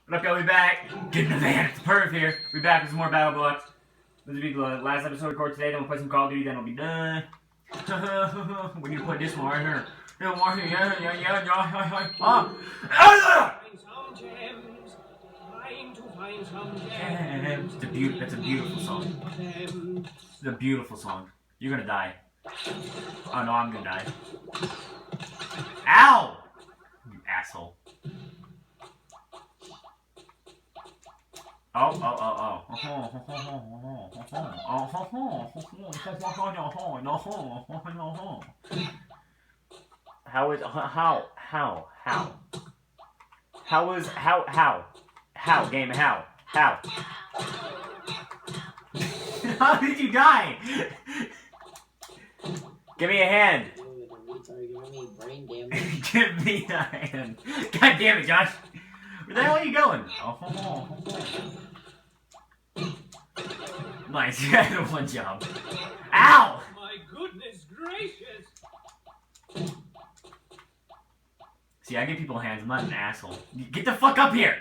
What up, y'all? We back. Get in the van. It's Perv here. We back with some more Battle Blocks. This will be the last episode recorded today. Then we'll play some Call of Duty. Then we'll be done. We need to put this one right here. That's a beautiful song. It's a beautiful song. You're gonna die. Oh no, I'm gonna die. Ow! You asshole. Oh. How, game, how? How did you die? Give me a hand. Give me a hand. God damn it, Josh. Where the hell are you going? Nice, you had one job. Ow! My goodness gracious! See, I give people hands. I'm not an asshole. Get the fuck up here!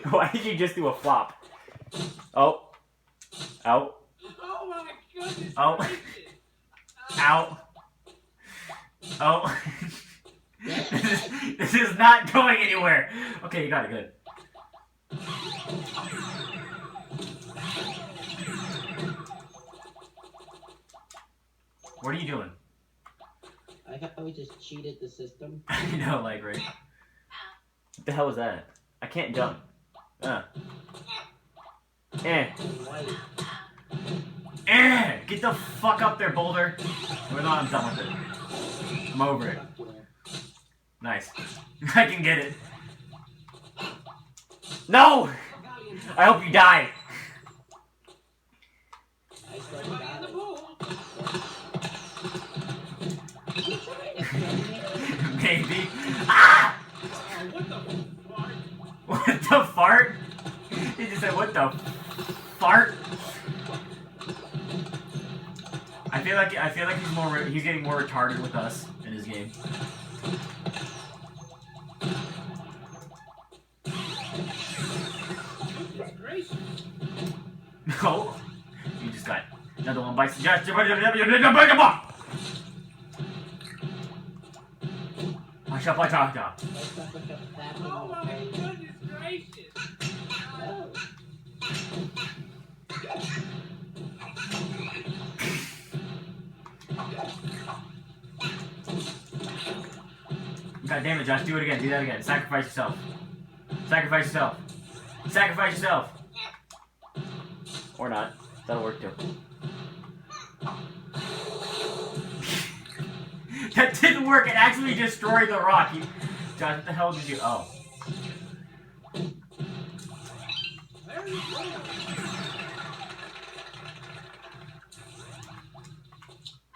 Why did you just do a flop? Oh. Ow. Oh my goodness Oh. gracious! Ow. Oh. This is not going anywhere. Okay, you got it, good. What are you doing? I thought we just cheated the system. I know, like, right? What the hell was that? I can't jump. Get the fuck up there, Boulder. We're not, I'm done with it. I'm over it. Nice. I can get it. No! I hope you die. Maybe. Ah! What the fart? He just said, what the fart? I feel like he's getting more retarded with us in his game. No. You just got another one bites the judge. Oh my goodness gracious! God damn it, Josh, do it again, do that again. Sacrifice yourself. Sacrifice yourself. Sacrifice yourself. Or not. That'll work too. That didn't work, it actually destroyed the rock. Josh, what the hell did you... Oh.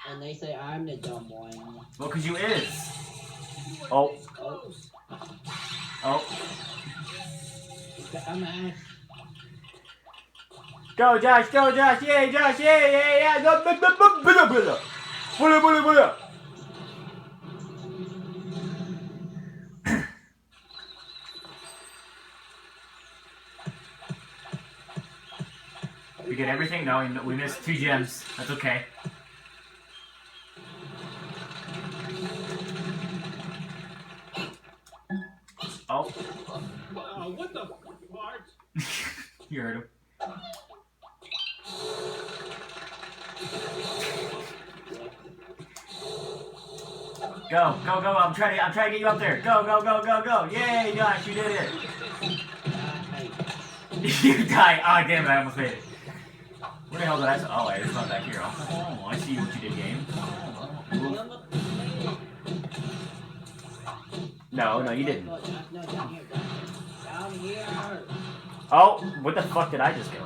And they say I'm the dumb one. Well, because you is. Oh. Oh. I'm ass. Go, Josh, go, Josh. Yay, Josh, yeah. Bullet. We get everything? No, we missed 2 gems. That's okay. Oh. What the fart? You heard him. Go. I'm trying to get you up there. Go. Yay, Josh, you did it. You died. Oh, damn it, I almost made it. Where the hell did I... Oh, it's not back here. Oh, I see what you did, game. No, you didn't. Down here. Oh, what the fuck did I just go?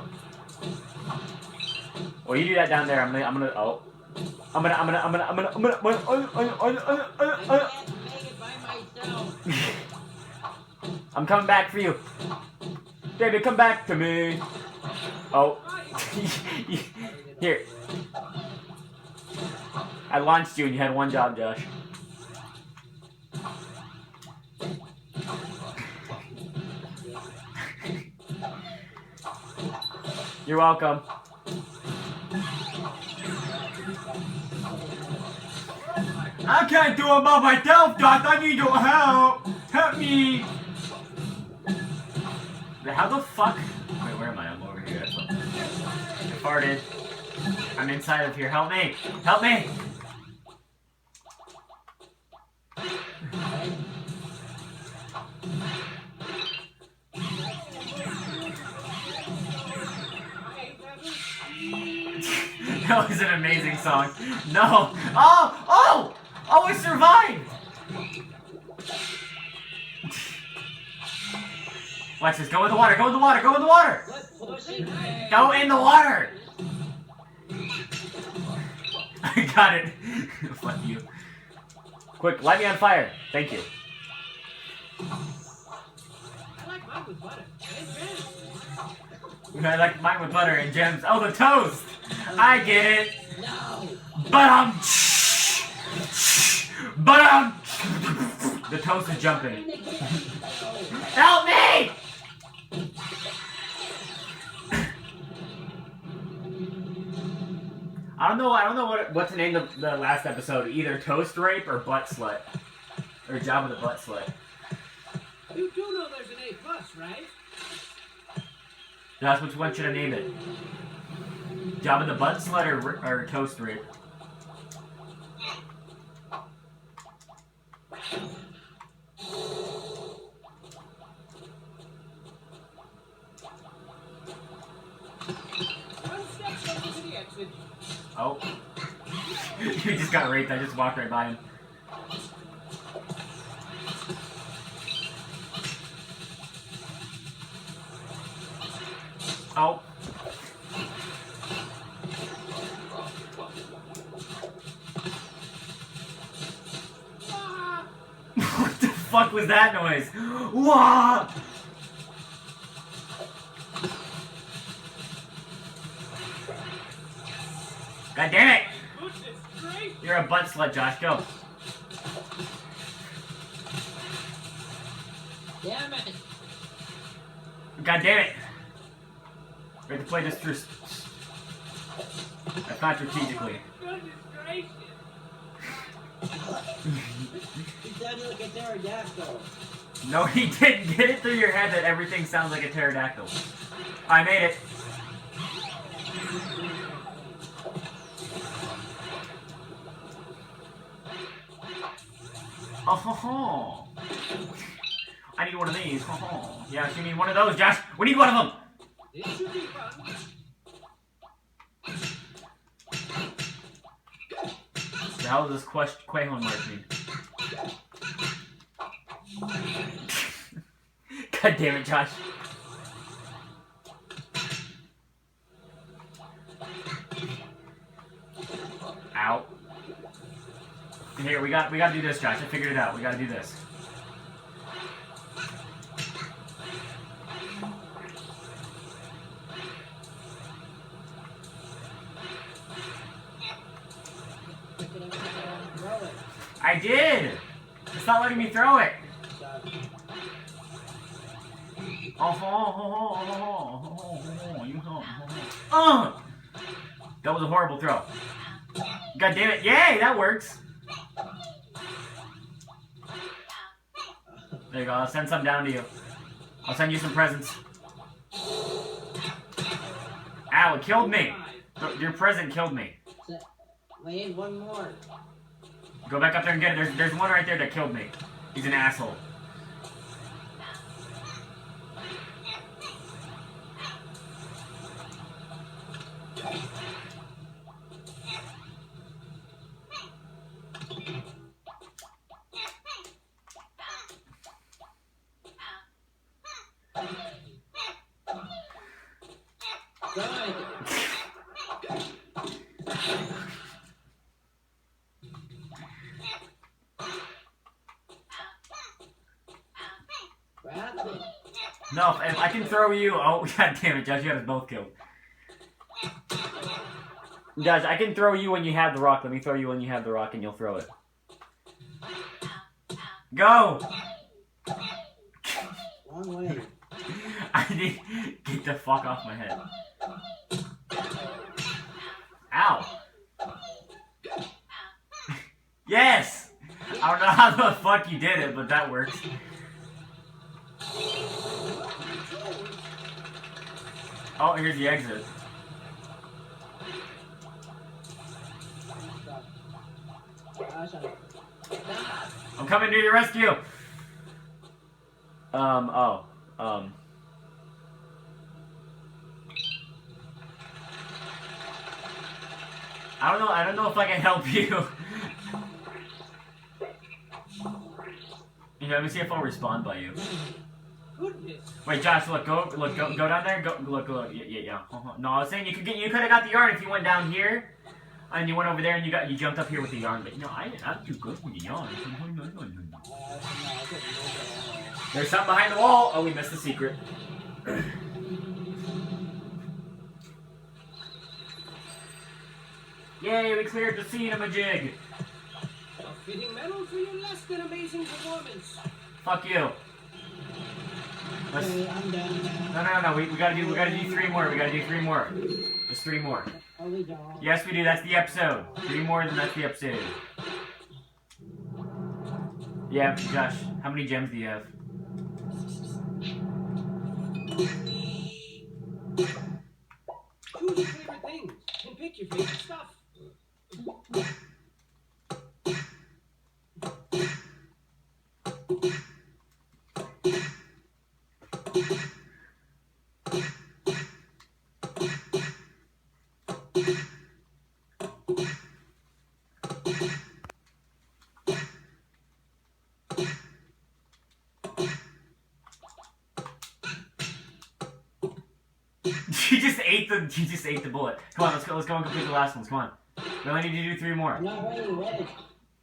Well, you do that down there. I'm gonna. Oh, I'm gonna. I'm coming back for you, baby. Come back to me. Oh, here. I launched you and you had one job, Josh. You're welcome. I can't do it by myself, Doc. I need your help. Help me. How the fuck? Wait, where am I? I'm over here. I farted. I'm inside of here. Help me. Help me. That was an amazing song. No. Oh! Oh! Oh, I survived! Watch this. Go in the water. Go in the water. Go in the water. Go in the water. I got it. Fuck you. Quick, light me on fire. Thank you. I like mine with butter. I like mine with butter and gems. Oh, the toast! I get it. No. But the toast is jumping. Help me! I don't know what to name the last episode. Either toast rape or butt slut. Or job with a butt slut. You do know there's an A+, right? That's which one should I name it? Job in the butt slut or toast rape? Oh. You just got raped. I just walked right by him. Oh. What the fuck was that noise? Wah! God damn it! You're a butt slut, Josh. Go. Damn it. God damn it! We have to play this through. That's not strategically. Goodness gracious. He sounded like a pterodactyl. No, he didn't. Get it through your head that everything sounds like a pterodactyl. I made it. Oh, ho, ho. I need one of these. Ho, ho. Yeah, you need one of those, Josh. We need one of them. It should be fun. The hell does this Quahon mark mean? God damn it, Josh. Ow. Here, we gotta do this, Josh. I figured it out. We gotta do this. I did! It's not letting me throw it! That was a horrible throw. God damn it. Yay, that works! There you go, I'll send some down to you. I'll send you some presents. Ow, it killed me! Your present killed me. Wait, one more. Go back up there and get it. There's one right there that killed me. He's an asshole. No, if I can throw you. Oh, god damn it, Josh, you got us both killed. Josh, I can throw you when you have the rock. Let me throw you when you have the rock and you'll throw it. Go! One way. I need. Get the fuck off my head. Yes! I don't know how the fuck you did it, but that works. Oh, here's the exit. I'm coming to your rescue! I don't know if I can help you. You know, let me see if I'll respond by you. Wait, Josh, look, go down there, look, yeah. No, I was saying you could have got the yarn if you went down here, and you went over there and you jumped up here with the yarn, but no, I'm too good with the yarn. There's something behind the wall. Oh, we missed the secret. Yay, we cleared the scenamajig. Fitting medal for your less than amazing performance. Fuck you. Okay, I'm done now. No. We gotta do 3 more. We gotta do 3 more. Just 3 more. Oh, we don't. Yes, we do. That's the episode. 3 more, then that's the episode. Yeah, Josh. How many gems do you have? Choose your favorite things and pick your favorite stuff. You just ate the bullet. Come on, let's go and complete the last ones. Come on. We only need to do 3 more. I'm not ready, wait.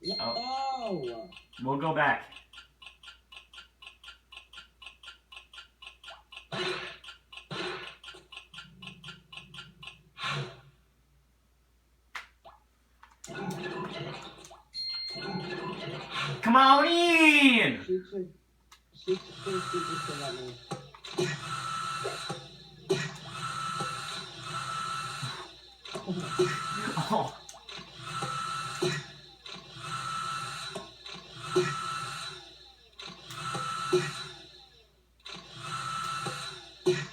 No. Oh. We'll go back. Come on in! Shoot to let me. Oh.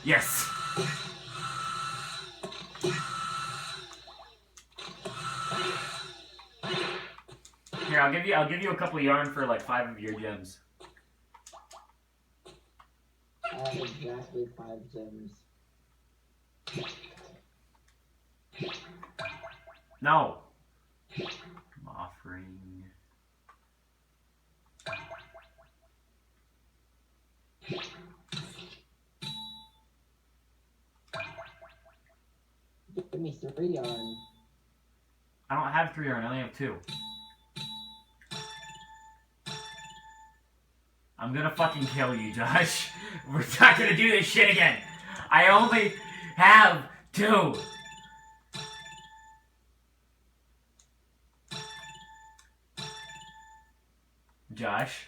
Yes. Here, I'll give you a couple of yarn for like 5 of your gems. I have exactly 5 gems. No. I'm offering. Give me 3 yarn. I don't have 3 yarn, I only have 2. I'm gonna fucking kill you, Josh. We're not gonna do this shit again. I only have 2. Josh.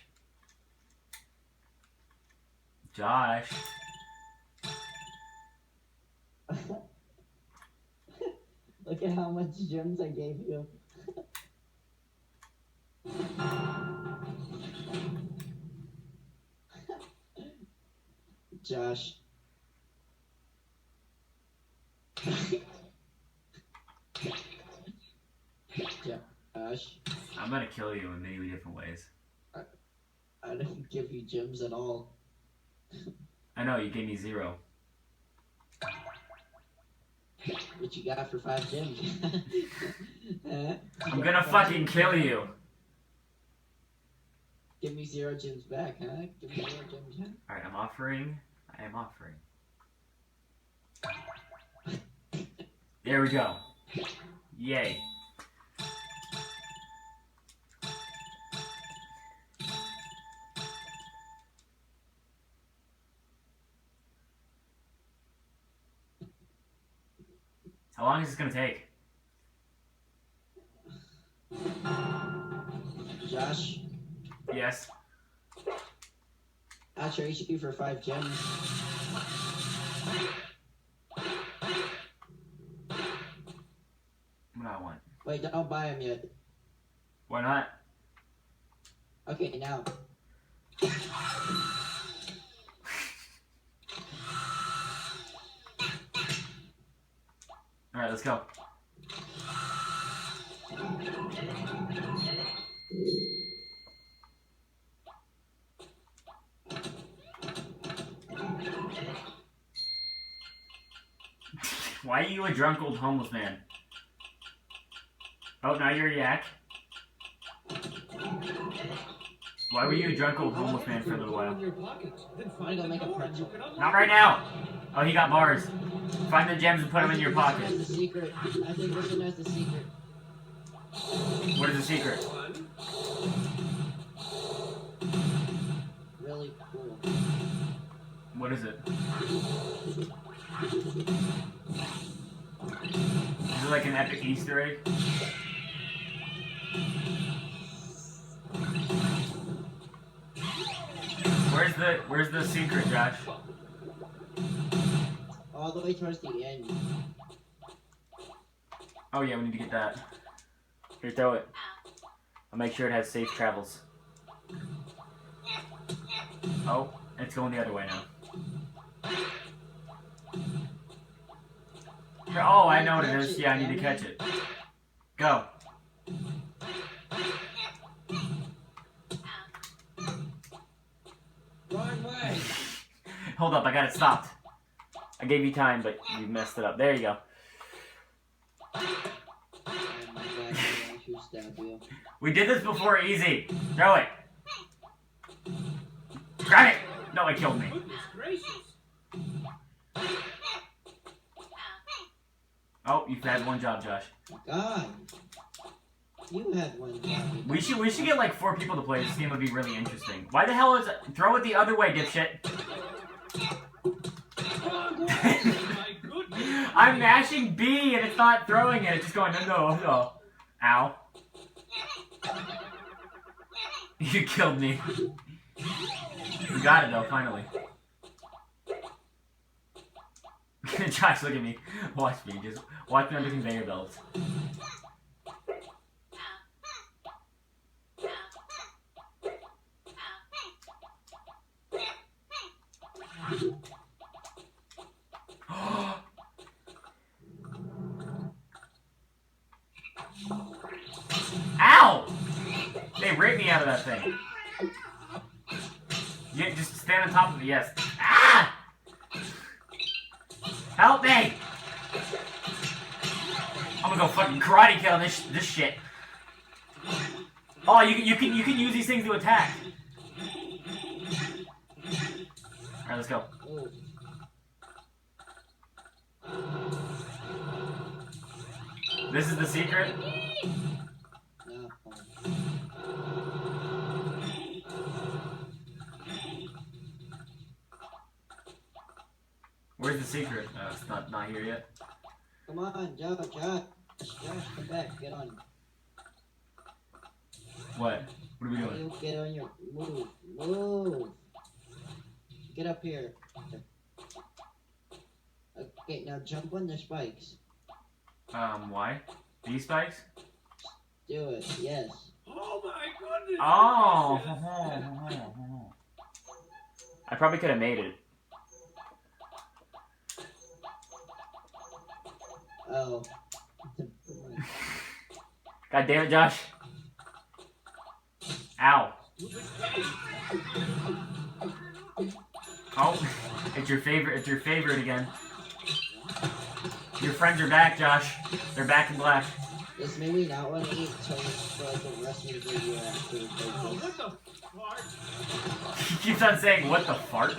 Look at how much gems I gave you. Josh. Josh. I'm gonna kill you in many different ways. I didn't give you gems at all. I know, you gave me 0. What you got for 5 gems? I'm gonna fucking kill you. Give me 0 gems back, huh? Give me 0 gems back. Alright, I'm offering. I am offering. There we go. Yay. How long is this gonna take? Josh? Yes. I'll trade you for 5 gems. What do I want? Wait, don't buy them yet. Why not? Okay, now. Alright, let's go. Why are you a drunk old homeless man? Oh, now you're a yak. Why were you a drunk old homeless man for a little while? Not right now! Oh, he got bars. Find the gems and put them in your pocket. The secret. I think this one knows the secret. What is the secret? Really cool. What is it? Is it like an epic Easter egg? Where's the secret, Josh? All the way towards the end. Oh yeah, we need to get that. Here, throw it. I'll make sure it has safe travels. Oh, it's going the other way now. Here, oh, I know what it is. Yeah, I need to catch it. Go. Wrong way. Hold up, I got it stopped. I gave you time, but you messed it up. There you go. Oh my god, I should stab you. We did this before, easy. Throw it. Grab it. No, it killed me. Goodness gracious. Oh, you've had one job, Josh. God. You had one job. We should get like 4 people to play. This game would be really interesting. Why the hell is it? Throw it the other way, dipshit. My goodness. I'm mashing B and it's not throwing it. It's just going no. Ow. You killed me. You got it though, finally. Josh, look at me. Watch me. Just watch me on the conveyor belts. Ow! They raped me out of that thing. You just stand on top of it, yes. Ah! Help me! I'm gonna go fucking karate kill this shit. Oh, you can use these things to attack. Alright, let's go. Ooh. This is the secret. No. Where's the secret? It's not here yet. Come on, Josh, come back, get on. What? What are we doing? You get on your move. Get up here. Okay, now jump on the spikes. Why? These spikes? Do it, yes. Oh my goodness. Oh! I probably could have made it. Oh. God damn it, Josh. Ow. Oh, it's your favorite again. Your friends are back, Josh. They're back in black. This made me not want to eat so much for like the rest of the video after we play Oh, this. what the fart? He keeps on saying, what the fart?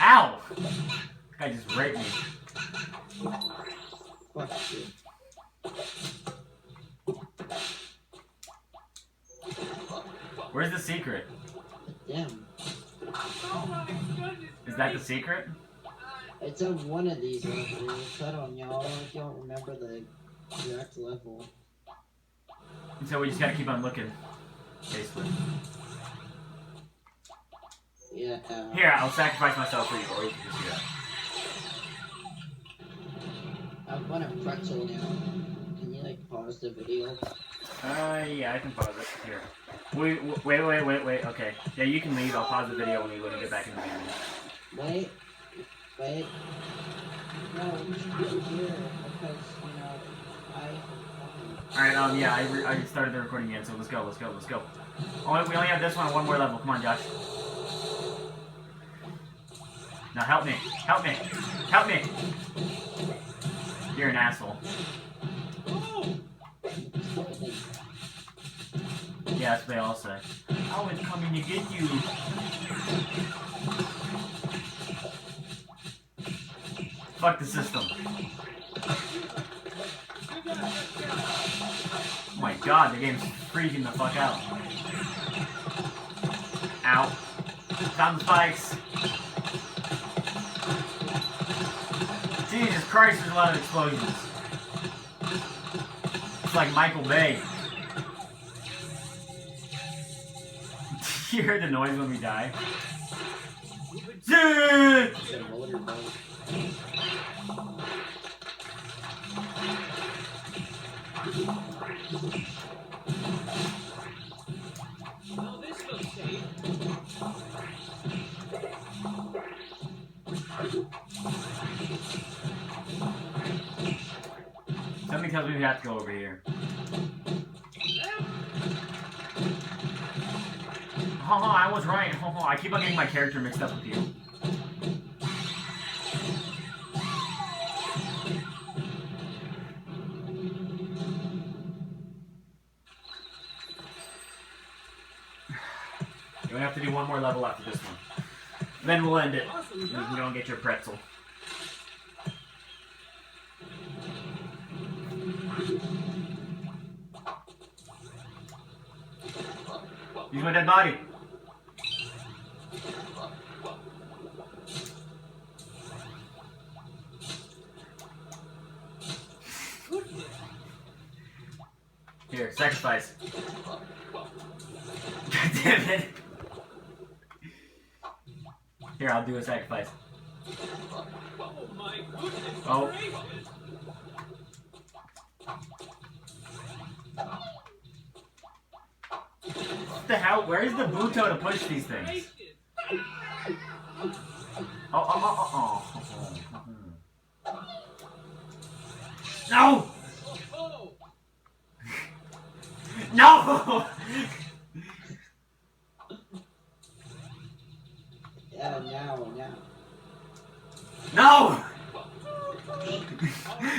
Ow! This guy just raped me. Fuck you. Where's the secret? Damn. Oh my goodness. Is that the secret? It's on one of these levels. Cut on y'all if you don't remember the exact level. And so we just gotta keep on looking. Basically. Yeah. Here, I'll sacrifice myself for you, or you can just do that. I'm want a pretzel now. Can you like pause the video? Yeah, I can pause it. Here. Wait. Okay. Yeah, you can leave. I'll pause the video when you get back in the game. Wait. No, we should be here because, you know, Alright, yeah, I started the recording again, so let's go. Oh, we only have this one more level. Come on, Josh. Now help me. You're an asshole. Yeah, that's what they all say. I was coming to get you. Fuck the system. Oh my god, the game's freaking the fuck out. Ow. Found the spikes. Jesus Christ, there's a lot of explosions. It's like Michael Bay. You heard the noise when we die? Zing! Well, this looks safe. Something tells me we have to go over here. I was right. I keep on getting my character mixed up with you. You're gonna have to do one more level after this one. Then we'll end it. You can go and get your pretzel. Use my dead body. Here, sacrifice. God damn it. Here, I'll do a sacrifice. Oh my goodness. Oh. Gracious. What the hell? Where is the Buto to push these things? Oh. No! No! Yeah, now. No!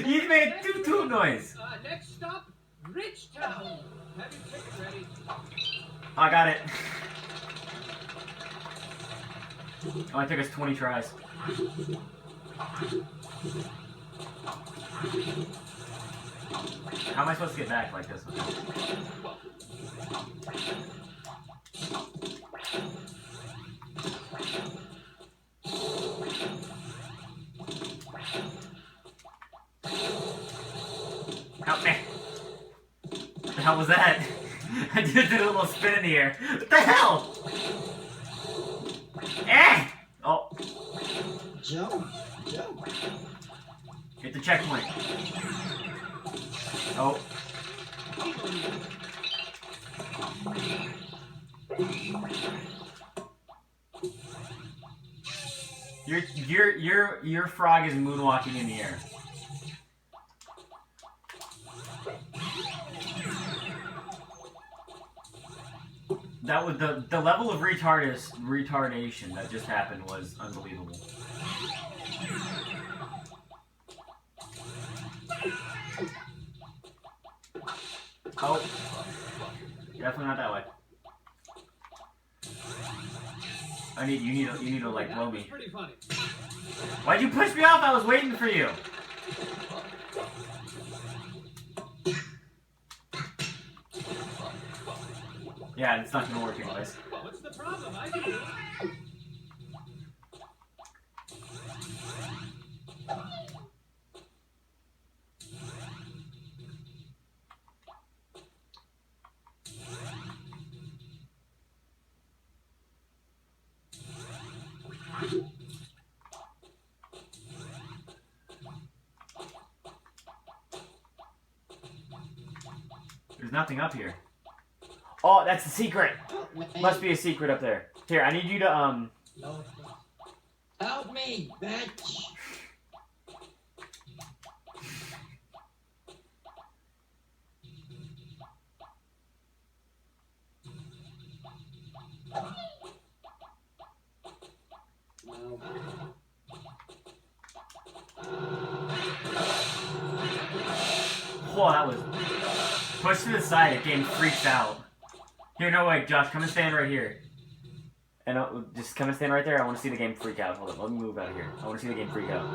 You made a toot noise. Next stop, Rich Town. Have your ticket ready. I got it. Oh, it took us 20 tries. How am I supposed to get back like this? Help me! What the hell was that? I just did a little spin in the air. What the hell? Eh! Oh. Jump. Hit the checkpoint. Oh. Your frog is moonwalking in the air. That was the level of retardation that just happened was unbelievable. Oh, definitely not that way. You need to like blow me. Pretty funny. Why'd you push me off? I was waiting for you. Yeah, it's not gonna work anyways. What's the problem? I can do it. There's nothing up here. Oh, that's the secret. Help me. Must be a secret up there. Here, I need you to, No. Help me, bitch. No. Whoa, that was... Push to the side, the game freaks out. Here, no, wait, Josh, come and stand right here. And just come and stand right there. I want to see the game freak out. Hold on, let me move out of here. I want to see the game freak out.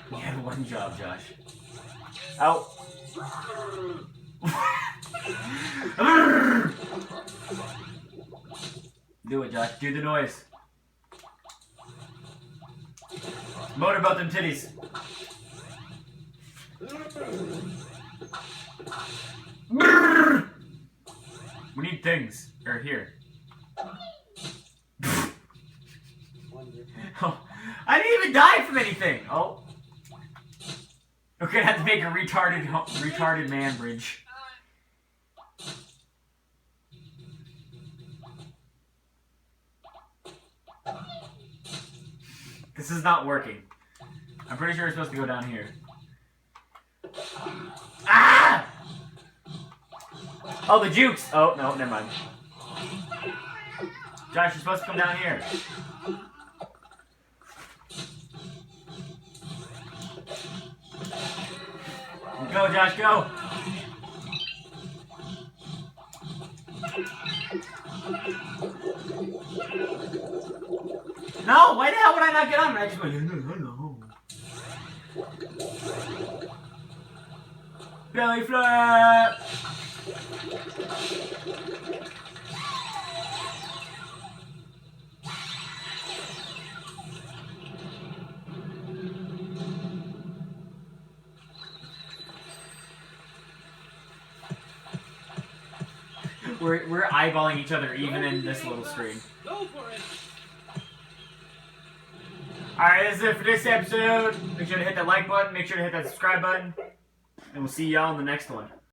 You had one job, Josh. Out. Do it, Josh. Do the noise. Motorboat them titties. We need things. Or here. Oh, I didn't even die from anything. Oh. We're gonna have to make a retarded man bridge. This is not working. I'm pretty sure it's supposed to go down here. Ah! Oh, the jukes! Oh, no, never mind. Josh, you're supposed to come down here. Go, Josh, go! No, why the hell would I not get on? I just went, no. Belly flap! We're eyeballing each other even in this little screen. Go for it. Alright, this is it for this episode. Make sure to hit that like button, make sure to hit that subscribe button, and we'll see y'all in the next one.